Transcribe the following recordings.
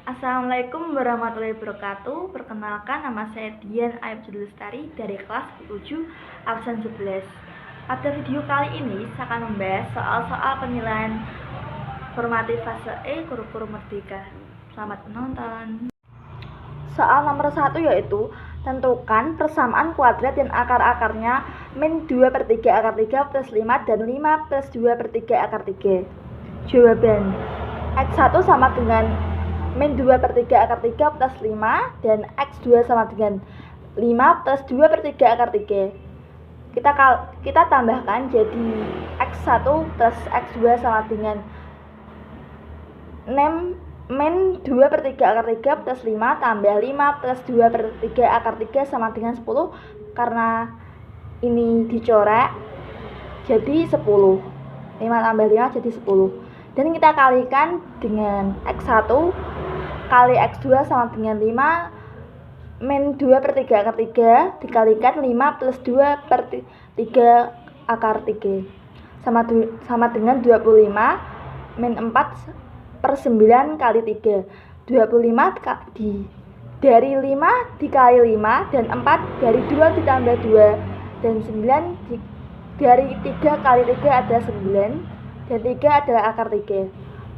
Assalamualaikum warahmatullahi wabarakatuh. Perkenalkan, nama saya Dian Aibdul Lestari dari kelas 7 absen 11. Pada video kali ini saya akan membahas soal-soal penilaian formatif fase E kurikulum merdeka. Selamat menonton. Soal nomor 1 yaitu tentukan persamaan kuadrat dan akar-akarnya min 2/3 akar 3 plus 5 dan 5+2/3 akar 3. Jawaban X1 sama dengan min 2/3 akar 3 plus 5 dan X2 sama dengan 5+2/3 akar 3. Kita tambahkan jadi X1 plus X2 sama dengan min 2/3 akar 3 plus 5 tambah 5+2/3 akar 3 sama dengan 10. Karena ini dicoret jadi 10. 5 tambah 5 jadi 10. Dan kita kalikan dengan X1 kali X2 sama dengan 5 min 2/3 akar 3 dikalikan 5+2/3 akar 3 sama dengan 25 min 4/9 kali 3. 25 dari 5 dikali 5 dan 4 dari 2 ditambah 2 dan 9 dari 3 kali 3 ada 9 dan 3 adalah akar 3.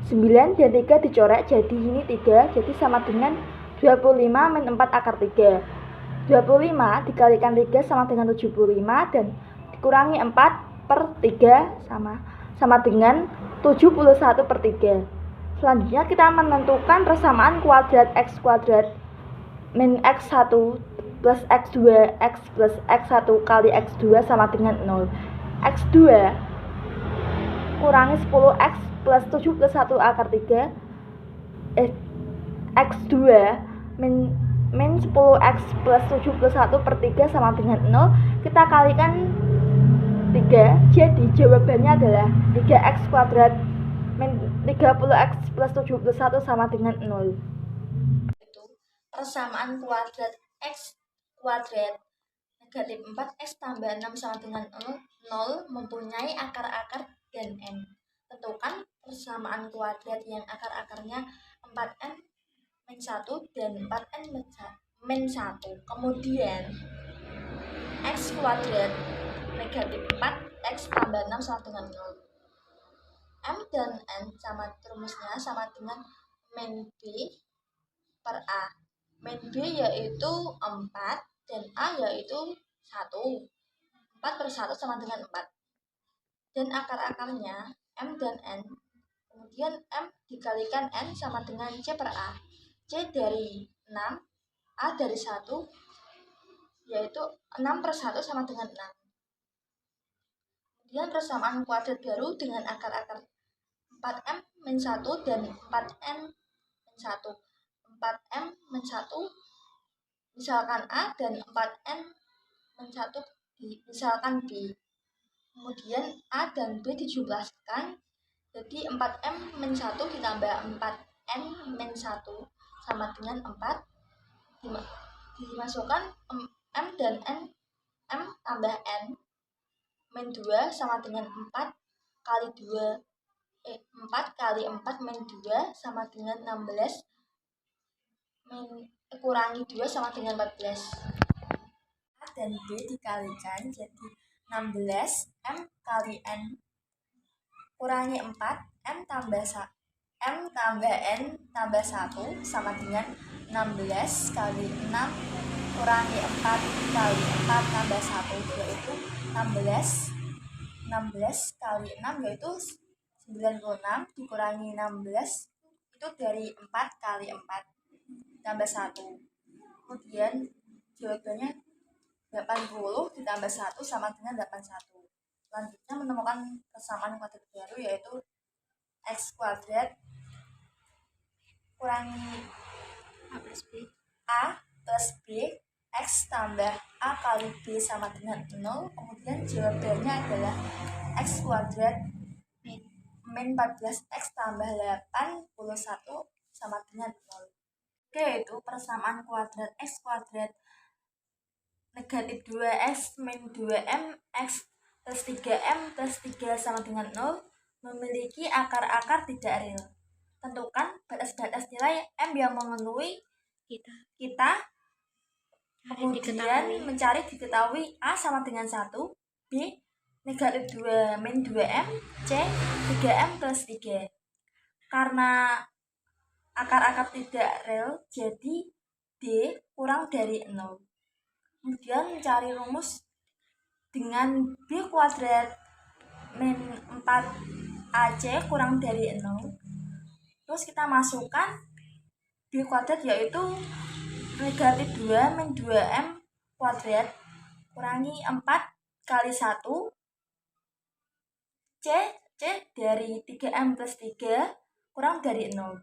9 dan 3 dicoret jadi ini 3, jadi sama dengan 25 min 4 akar 3. 25 dikalikan 3 sama dengan 75 dan dikurangi 4/3 sama dengan 71/3. Selanjutnya kita menentukan persamaan kuadrat X kuadrat min X1 plus X2 X plus X1 kali X2 sama dengan 0. X2 kurangi 10X plus 71 akar 3 X2 min 10X plus 71/3 sama dengan 0. Kita kalikan 3, jadi jawabannya adalah 3X kuadrat min 30X plus 71 sama dengan 0. Itu persamaan kuadrat X kuadrat negatif 4X tambah 6 sama dengan 0 mempunyai akar-akar dan N. Tentukan persamaan kuadrat yang akar-akarnya 4N min 1 dan 4N min 1. Kemudian X kuadrat negatif 4X tambah 6 sama dengan 0. M dan N rumusnya sama dengan min B per A. Min B yaitu 4 dan A yaitu 1. 4/1 sama dengan 4. Dan akar-akarnya M dan N. Kemudian M dikalikan N sama dengan C per A. C dari 6, A dari 1, yaitu 6/1 sama dengan 6. Kemudian persamaan kuadrat baru dengan akar-akar 4M min 1 dan 4N min 1. 4M min 1 misalkan A dan 4N min 1 misalkan B. Kemudian A dan B dijumlahkan jadi 4M min 1 ditambah 4N min 1 sama dengan 4. Dimasukkan M dan N, M tambah N min 2 sama dengan 4 kali 4 kali 4 min 2 sama dengan 16 kurangi 2 sama dengan 14. A dan B dikalikan jadi 16 M kali N kurangi 4 M tambah N tambah 1 sama dengan 16 kali 6 kurangi 4 kali 4 tambah 1 yaitu 16 kali 6 yaitu 96 dikurangi 16 itu dari 4 kali 4 tambah 1. Kemudian jawabannya 80 ditambah 1 sama dengan 81. Selanjutnya menemukan persamaan kuadrat baru yaitu X kuadrat kurangi A plus B X tambah A kali B sama dengan 0. Kemudian jawabannya adalah X kuadrat min 14X tambah 81 sama dengan 0. Oke, itu persamaan kuadrat X kuadrat negatif 2X min 2M X plus 3M plus 3 sama dengan 0 memiliki akar-akar tidak real. tentukan batas-batas nilai M yang memenuhi kita. Kemudian mencari diketahui A sama dengan 1, B negatif 2 min 2M, C 3M plus 3. Karena akar-akar tidak real, jadi D kurang dari 0. Kemudian mencari rumus dengan B kuadrat min 4AC kurang dari 0. Terus kita masukkan B kuadrat yaitu negatif 2 min 2M kuadrat kurangi 4 kali 1 C dari 3M plus 3 kurang dari 0.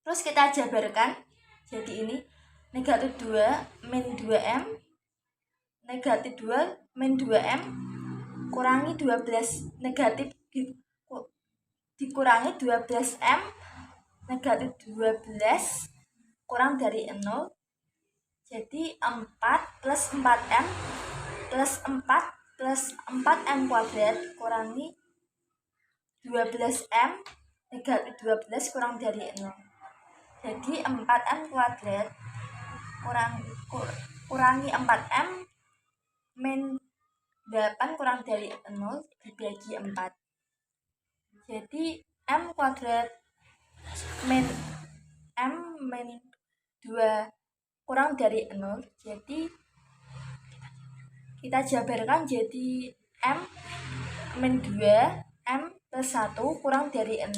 Terus kita jabarkan, jadi ini negatif 2 min 2M, negatif 2 min 2M kurangi 12, negatif dikurangi 12M, negatif 12 kurang dari 0, jadi 4 plus 4M plus 4 plus 4M kuadrat kurangi 12M, negatif 12 kurang dari 0. Jadi 4M kuadrat kurangi 4M min 8 kurang dari 0 dibagi 4. Jadi M kuadrat min 2 kurang dari 0. Jadi kita jabarkan jadi M min 2 M plus 1 kurang dari 0.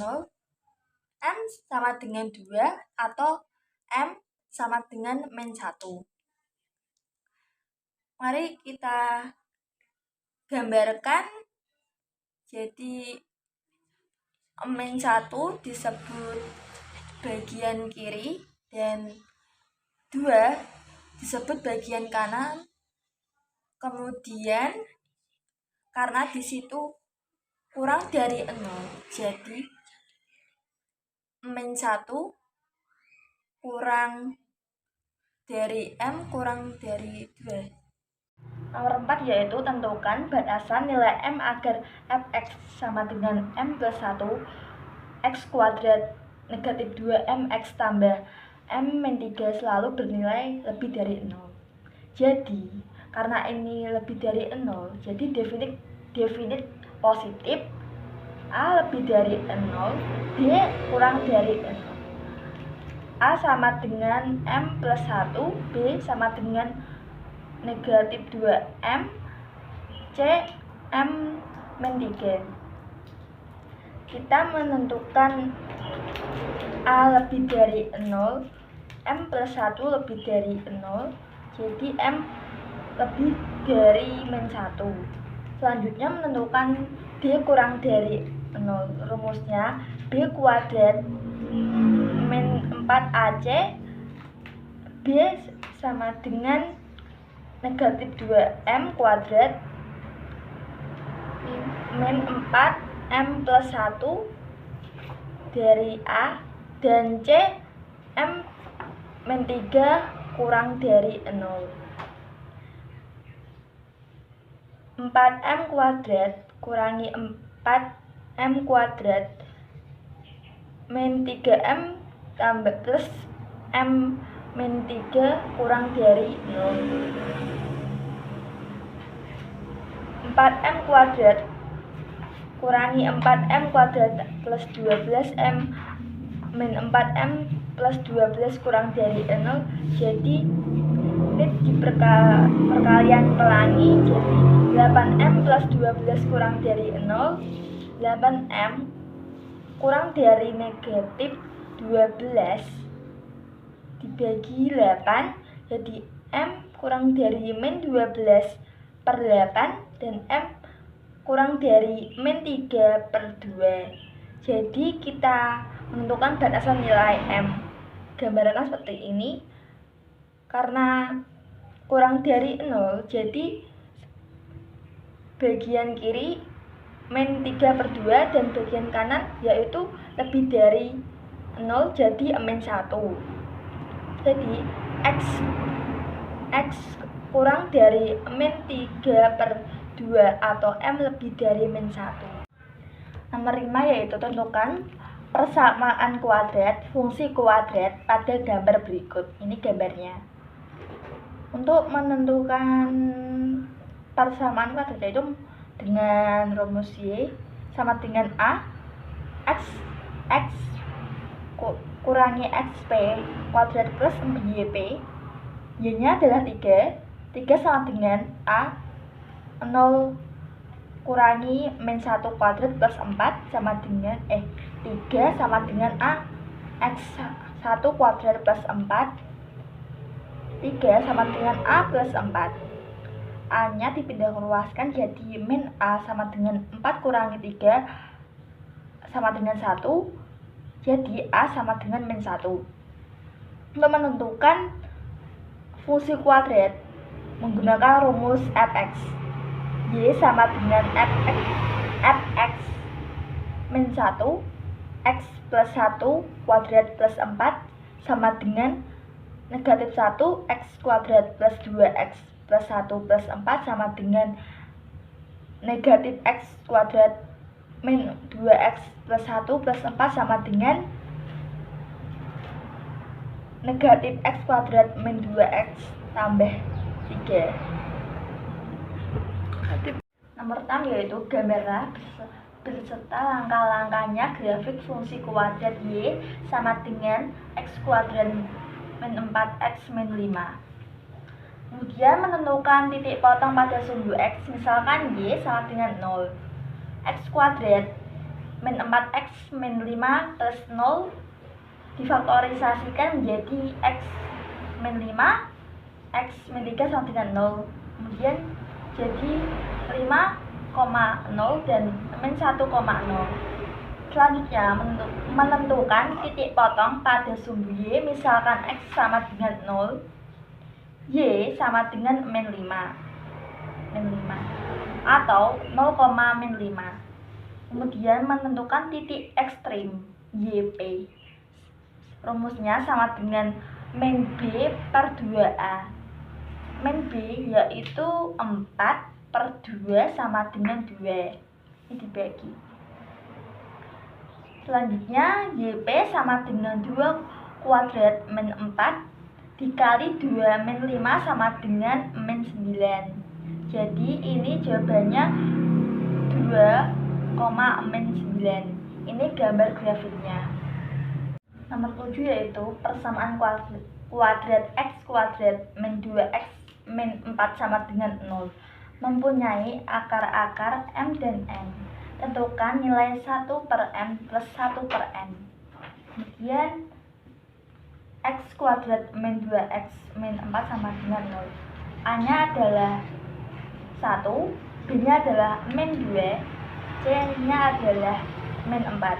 M sama dengan 2 atau M sama dengan min 1. Mari kita gambarkan. Jadi min 1 disebut bagian kiri dan 2 disebut bagian kanan. Kemudian karena di situ kurang dari 0, jadi min 1 kurang dari M kurang dari 2. Nomor 4 yaitu tentukan batasan nilai M agar fx sama dengan M plus 1 x kuadrat negatif 2M x tambah M min 3 selalu bernilai lebih dari 0. Jadi karena ini lebih dari 0, jadi definit positif A lebih dari 0, B kurang dari 0. A sama dengan M plus 1, B sama dengan negatif 2M, C M min 3. Kita menentukan A lebih dari 0, M plus 1 lebih dari 0, jadi M lebih dari min 1. Selanjutnya menentukan D kurang dari 0. Rumusnya B kuadrat min 4AC, B sama dengan negatif 2M kuadrat min 4M plus 1 dari A, dan C M min 3 kurang dari 0. 4M kuadrat kurangi 4M kuadrat min 3M tambah plus M min 3 kurang dari 0. 4M kuadrat kurangi 4M kuadrat plus 12M min 4M plus 12 kurang dari 0, jadi ini di perkalian pelangi, jadi 8M plus 12 kurang dari 0, 8M kurang dari negatif 12 dibagi 8, jadi M kurang dari min 12 per 8 dan M kurang dari min 3 per 2. Jadi kita menentukan batasan nilai M. Gambarkan seperti ini. Karena kurang dari 0, jadi bagian kiri min 3 per 2 dan bagian kanan yaitu lebih dari 0, jadi min 1. Jadi X kurang dari min 3 per 2 atau M lebih dari min 1. Nomor 5 yaitu tentukan persamaan kuadrat fungsi kuadrat pada gambar berikut. Ini gambarnya. Untuk menentukan persamaan kuadrat itu dengan rumus Y sama dengan A x kurangi xp kuadrat plus YP. Y-nya adalah 3 sama dengan A 0 kurangi min 1 kuadrat plus 4 sama dengan 3 sama dengan A x 1 kuadrat plus 4 3 sama dengan A plus 4. A nya dipindah luaskan jadi min A sama dengan 4 kurangi 3 sama dengan 1, jadi A sama dengan min 1. Untuk menentukan fungsi kuadrat menggunakan rumus fx. Y sama dengan fx min 1 x plus 1 kuadrat plus 4 sama dengan negatif 1 x kuadrat plus 2x plus 1 plus 4 sama dengan negatif x kuadrat min 2x plus 1 plus 4 sama dengan negatif x kuadrat min 2x tambah 3. Nomor 6 yaitu gambarlah beserta langkah-langkahnya grafik fungsi kuadrat Y sama dengan x kuadrat min 4x min 5. Kemudian menentukan titik potong pada sumbu x, misalkan Y sama dengan 0. X kuadrat min 4x min 5 plus 0 difaktorisasikan menjadi x min 5 x min 3 sama dengan 0. Kemudian jadi 5,0 dan min 1,0. Selanjutnya menentukan titik potong pada sumbu Y, misalkan x sama dengan 0, Y sama dengan min 5 atau 0, min 5. Kemudian menentukan titik ekstrim YP. Rumusnya sama dengan min B per 2A. Min B yaitu 4/2 sama dengan 2. Ini dibagi. Selanjutnya YP sama dengan 2 kuadrat min 4 dikali 2 min 5 sama dengan min 9. Jadi ini jawabannya 2, min 9. Ini gambar grafiknya. Nomor 7 yaitu persamaan kuadrat x kuadrat min 2x min 4 sama dengan 0 mempunyai akar-akar m dan n. Tentukan nilai 1/m plus 1/n. Kemudian x kuadrat min 2x min 4 sama dengan 0. A nya adalah 1, B nya adalah min 2, C nya adalah min 4.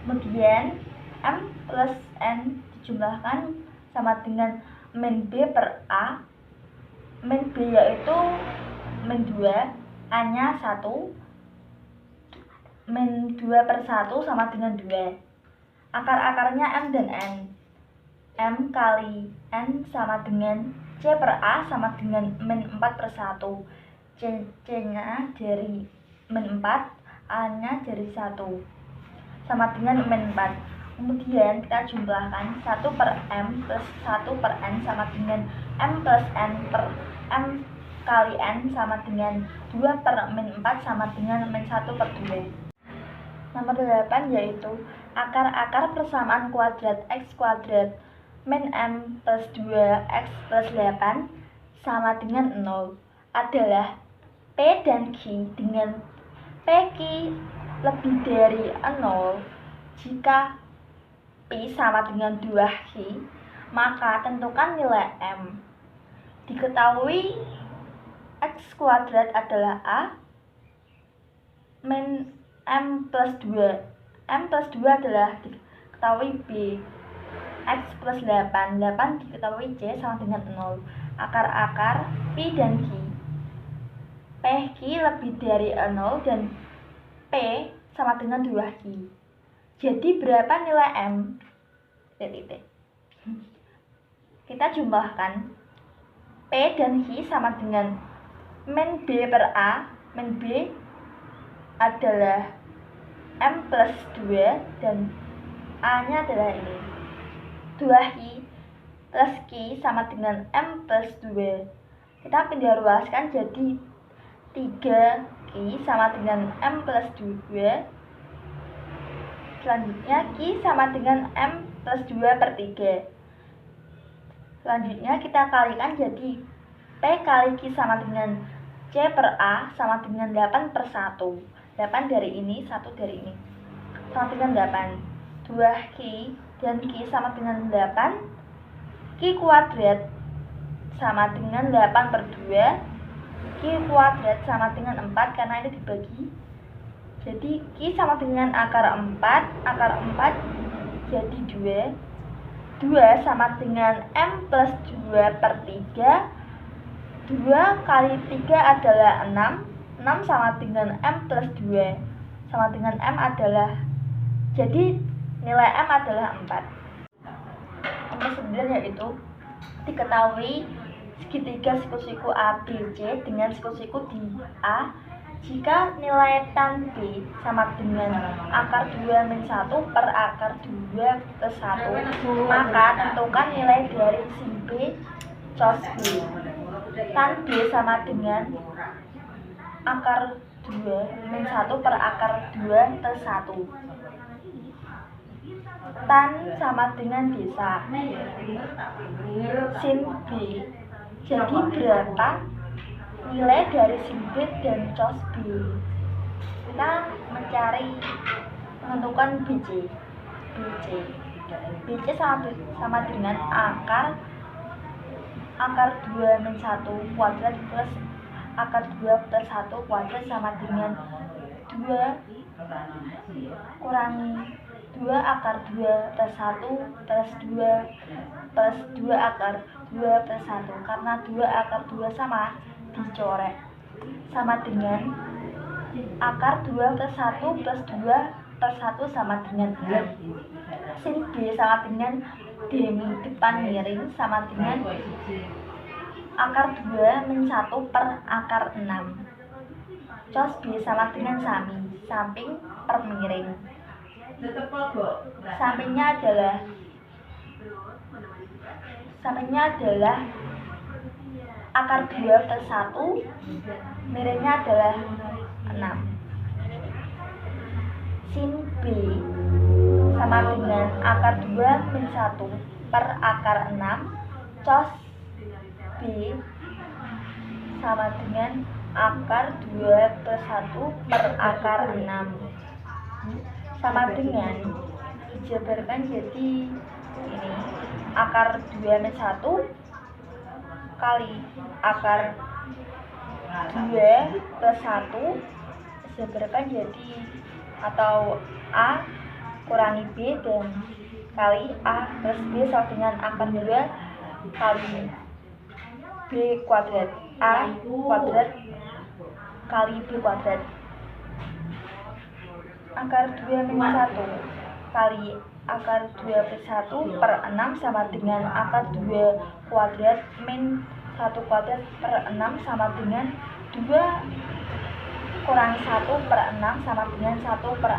Kemudian m plus n dijumlahkan sama dengan min B per A. Min B yaitu min 2, A nya 1, min 2 per 1 sama dengan 2. Akar-akarnya m dan n. M kali n sama dengan C per A sama dengan min 4 per 1. C nya dari min 4, A nya dari 1 sama dengan min 4. Kemudian kita jumlahkan 1/m plus 1/n sama dengan m plus n per m kali n sama dengan 2 per min 4 sama dengan min 1/2. Nomor 8 yaitu akar-akar persamaan kuadrat x kuadrat min m plus 2x plus 8 sama dengan 0 adalah P dan Q dengan PQ lebih dari 0. Jika P sama dengan 2Q, maka tentukan nilai M. Diketahui x kuadrat adalah A min m plus 2. M plus 2 adalah diketahui B. X plus 8. 8 diketahui C sama dengan 0. Akar-akar P dan Q. PQ lebih dari 0 dan P sama dengan 2Q. Jadi berapa nilai M? Kita jumlahkan P dan Q sama dengan min B per A. Min B adalah M plus 2 dan A nya adalah ini 2i plus Q sama dengan M plus 2. Kita pindah ruaskan jadi 3Q sama dengan M plus 2. Selanjutnya Q sama dengan M plus 2 per 3. Selanjutnya kita kalikan jadi P kali Q sama dengan C per A sama dengan 8 per 1. 8 dari ini, 1 dari ini sama dengan 8. 2Q dan Q sama dengan 8. Q kuadrat sama dengan 8 per 2. Q kuadrat sama dengan 4 karena ini dibagi. Jadi Q sama dengan akar 4. Akar 4 jadi 2. 2 sama dengan M plus 2 per 3. 2 kali 3 adalah 6. 6 sama dengan M plus 2 sama dengan M adalah, jadi nilai M adalah 4. Nomor 9 yaitu diketahui segitiga siku-siku ABC dengan siku-siku di A. Jika nilai tan B sama dengan akar 2 min 1 per akar 2 plus 1, maka tentukan nilai dari sin B cos B. Tan B sama dengan akar 2 min 1 per akar 2 plus 1. Tan sama dengan bisa sin B. Jadi berapa nilai dari sin B dan cos B? Kita menentukan BC. BC sama dengan akar 2 min 1 kuadrat plus akar 2 plus 1 kuadrat sama dengan 2 kurangi 2 akar 2 plus 1 plus 2 akar 2 plus 1. Karena 2 akar 2 sama, dicoret sama dengan akar 2 plus 1 plus 2 plus 1 sama dengan 2. Sin B sama dengan D depan miring sama dengan akar 2 min 1 per akar 6. Cos B sama dengan samping per miring. Sampingnya adalah akar 2 plus 1, miringnya adalah 6. Sin B sama dengan akar 2 min 1 per akar 6. Cos B sama dengan akar 2 plus 1 per akar 6 sama dengan dijabarkan jadi ini akar 2 min 1 kali akar 2 plus 1 dijabarkan jadi atau A kurangi B dan kali A plus B sama dengan akar 2 kali B kuadrat. A kuadrat kali B kuadrat. Akar 2 min 1 kali akar 2 plus 1 per 6 sama dengan akar 2 kuadrat min 1 kuadrat per 6 sama dengan 2 kurangi 1 per 6 sama dengan 1 per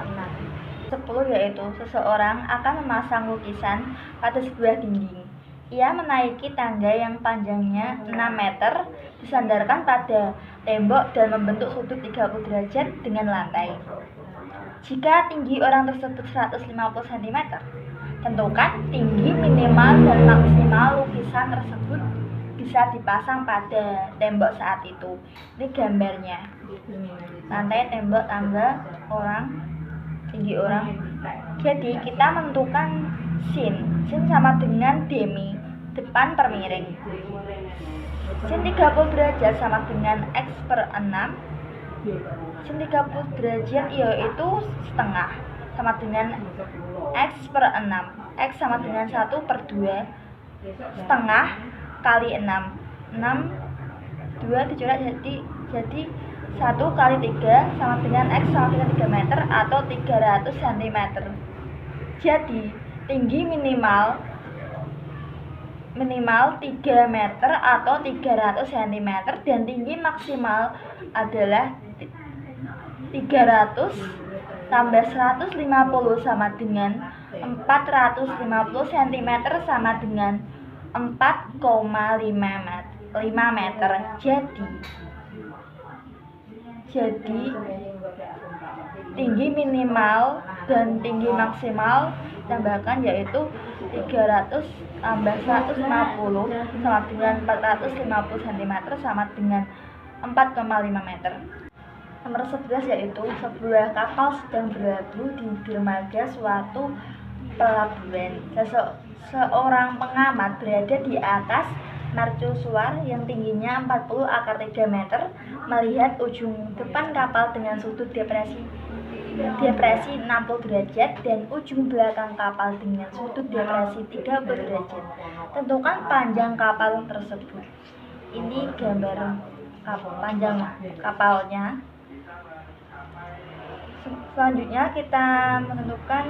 6. 10 yaitu seseorang akan memasang lukisan pada sebuah dinding. Ia menaiki tangga yang panjangnya 6 meter, disandarkan pada tembok dan membentuk sudut 30 derajat dengan lantai. Jika tinggi orang tersebut 150 cm, tentukan tinggi minimal dan maksimal lukisan tersebut bisa dipasang pada tembok saat itu. Ini gambarnya. Lantai, tembok, tangga, orang, tinggi orang. Jadi kita menentukan sin sama dengan demi depan per miring. Sin 30 derajat sama dengan x per 6. Sin 30 derajat yaitu setengah sama dengan x per 6. X sama dengan 1 per 2 setengah kali 6. 2 dicoret jadi 1 kali 3 sama dengan x sama dengan 3 meter atau 300 cm. Jadi tinggi minimal 3 meter atau 300 cm dan tinggi maksimal adalah 300 tambah 150 sama dengan 450 cm sama dengan 4,5 meter. Jadi tinggi minimal dan tinggi maksimal tambahkan yaitu 300 tambah 150 sama dengan 450 cm sama dengan 4,5 meter. Nomor 11 yaitu sebuah kapal sedang berlabuh di dermaga suatu pelabuhan. Seorang pengamat berada di atas mercusuar yang tingginya 40 akar 3 meter melihat ujung depan kapal dengan sudut depresi 60 derajat dan ujung belakang kapal dengan sudut depresi 30 derajat. Tentukan panjang kapal tersebut. Ini gambar panjang kapalnya. Selanjutnya kita menentukan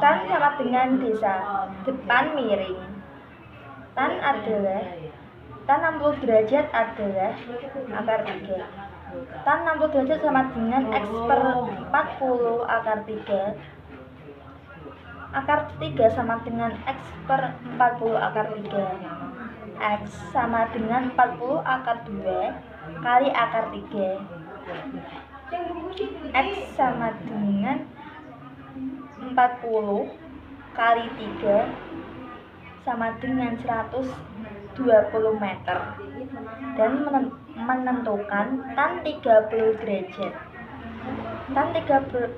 tan sama dengan desa. Depan miring. Tan 60 derajat adalah akar 3. Tan 60 derajat sama dengan X per 40 akar 3. Akar 3 sama dengan X per 40 akar 3. X sama dengan 40 akar 2 kali akar 3. X sama dengan 40 kali 3 sama dengan 120 meter dan menentukan tan 30 derajat. Tan 30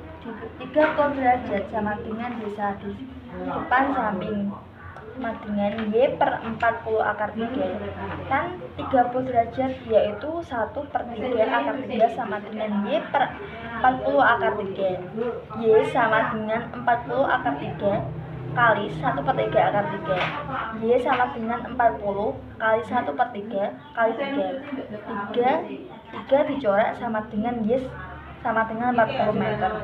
derajat sama dengan bisa di depan samping sama dengan Y per 40 akar 3. Tan 30 derajat yaitu 1/3 akar 3 sama dengan Y per 40 akar 3. Y sama dengan 40 akar 3 kali 1/3 akar 3. Y sama dengan 40 kali 1/3 kali 3. 3 dicoret sama dengan Y sama dengan 40 meter.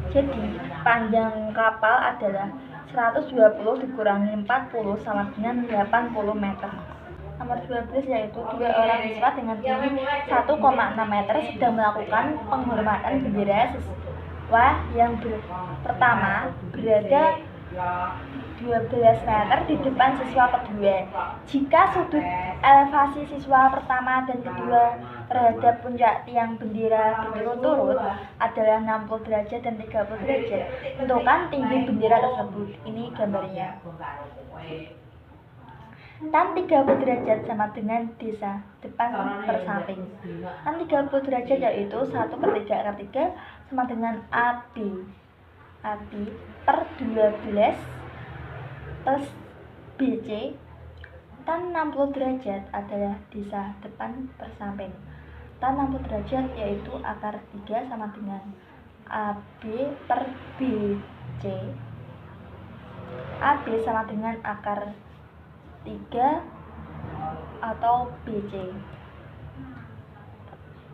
Jadi panjang kapal adalah 120 dikurangi 40 sama dengan 80 meter. Nomor 12 yaitu dua orang siswa dengan tinggi 1,6 meter sedang melakukan penghormatan bendera siswa yang pertama berada 12 meter di depan siswa kedua. Jika sudut elevasi siswa pertama dan kedua terhadap puncak tiang bendera berturut-turut adalah 60 derajat dan 30 derajat, tentukan tinggi bendera tersebut. Ini gambarnya. Tan 30 derajat sama dengan desa depan per samping. Tan 30 derajat yaitu 1/3 akar 3 sama dengan AB per 12 plus BC. Tan 60 derajat adalah desa depan per samping. Tan 60 derajat yaitu akar 3 sama dengan AB per BC. AB sama dengan akar 3 atau BC.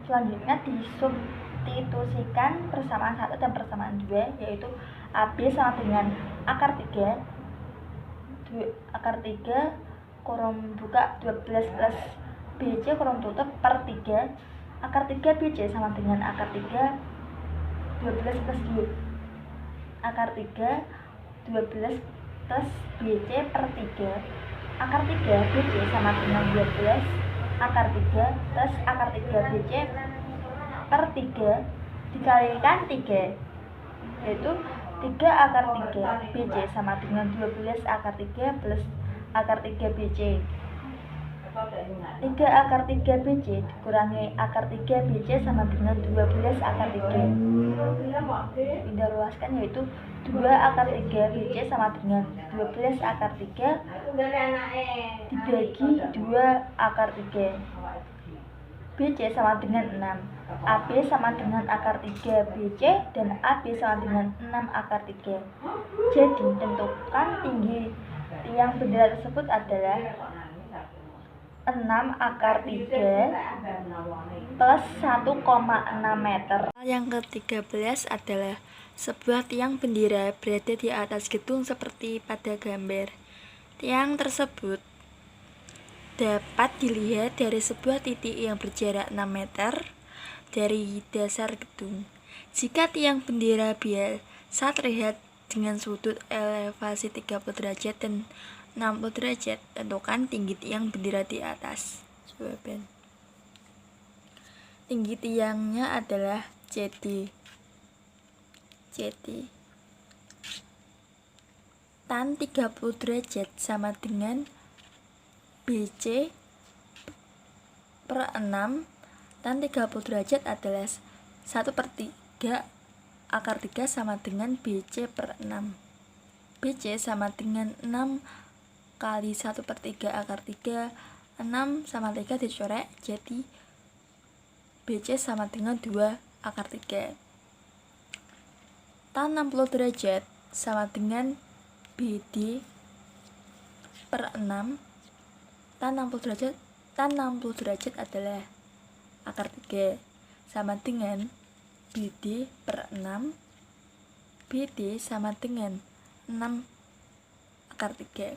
Selanjutnya disubstitusikan persamaan 1 dan persamaan 2 yaitu AB sama dengan akar 3 kurung buka 12 plus BC kurung tutup per 3. Akar 3 BC sama dengan akar 3 12 plus Y. Akar 3 12 plus BC per 3. Akar 3 BC sama dengan 12 akar 3 plus akar 3 BC per 3 dikalikan 3 yaitu 3 akar 3 BC sama dengan 12 akar 3 plus akar 3 BC. 3 akar 3 BC dikurangi akar 3 BC sama dengan 12 akar 3. Pindah luaskan yaitu 2 akar 3 BC sama dengan 12 akar 3 dibagi 2 akar 3. BC sama dengan 6. AB sama dengan akar 3 BC dan AB sama dengan 6 akar 3. Jadi tentukan tinggi tiang bendera tersebut adalah 6 akar 3 plus 1,6 meter. Yang ke-13 adalah sebuah tiang bendera berada di atas gedung seperti pada gambar. Tiang tersebut dapat dilihat dari sebuah titik yang berjarak 6 meter dari dasar gedung. Jika tiang bendera biasa terlihat dengan sudut elevasi 30 derajat dan 60 derajat, tentukan tinggi tiang bendera di atas. Jawaban. Tinggi tiangnya adalah CD. Tan 30 derajat sama dengan BC per 6. Tan 30 derajat adalah 1/3 akar 3 sama dengan BC per 6. BC sama dengan 6 kali 1/3 akar 3. 6 sama 3 dicoret, jadi BC sama dengan 2 akar 3. Tan 60 derajat sama dengan BD per 6. Tan 60 derajat adalah akar 3 sama dengan BD per 6. BD sama dengan 6 akar 3.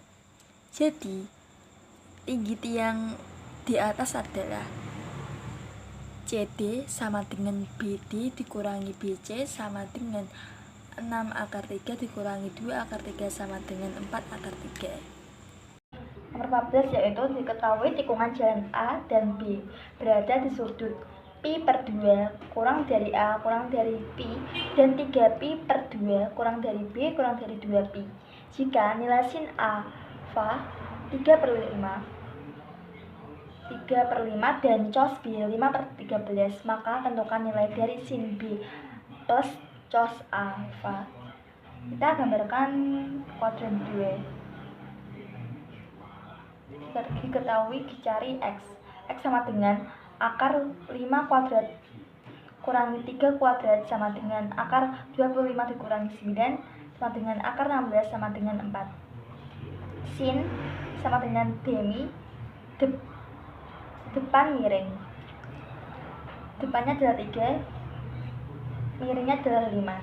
Jadi tinggi tiang di atas adalah CD sama dengan BD dikurangi BC sama dengan 6 akar 3 dikurangi 2 akar 3 sama dengan 4 akar 3. Nomor 14 yaitu diketahui tikungan jalan A dan B berada di sudut Pi per 2 kurang dari A kurang dari Pi dan 3Pi per 2 kurang dari B kurang dari 2Pi. Jika nilai sin alfa 3/5 dan cos B 5/13, maka tentukan nilai dari sin B plus cos alfa. Kita gambarkan kuadran 2. Diketahui dicari X. X sama dengan akar 5 kuadrat kurangi 3 kuadrat sama dengan akar 25 dikurangi 9 sama dengan akar 16 sama dengan 4. Sin sama dengan demi depan miring. Depannya adalah 3, miringnya adalah 5.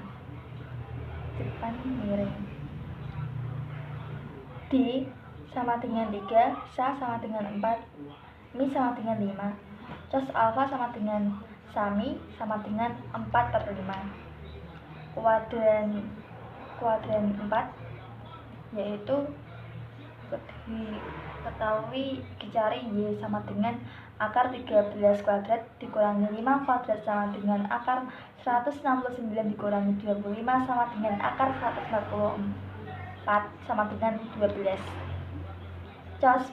Depan miring. D sama dengan 3, sa sama dengan 4, mi sama dengan 5. Cos alfa sama dengan sami sama dengan 4/5. Kuadran 4 yaitu diketahui dicari Y sama dengan akar 13 kuadrat dikurangi 5 kuadrat sama dengan akar 169 dikurangi 25 sama dengan akar 144 sama dengan 12. Cos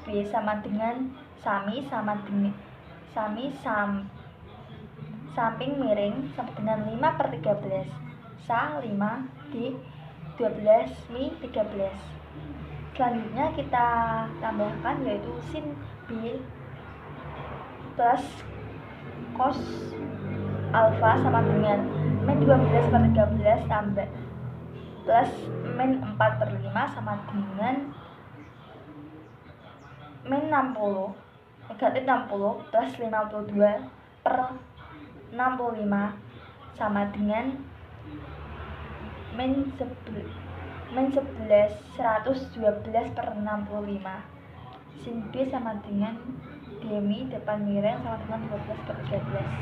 B sama dengan sami samping miring sama dengan 5/13. Sa 5, D 12, mi 13. Selanjutnya kita tambahkan yaitu sin B plus cos alfa sama dengan min 12/13 tambah plus min 4/5 sama dengan min 60 negatif 60 plus 52/65 sama dengan min 11 112/65. Sin B sama dengan demi depan miring sama dengan 12/13.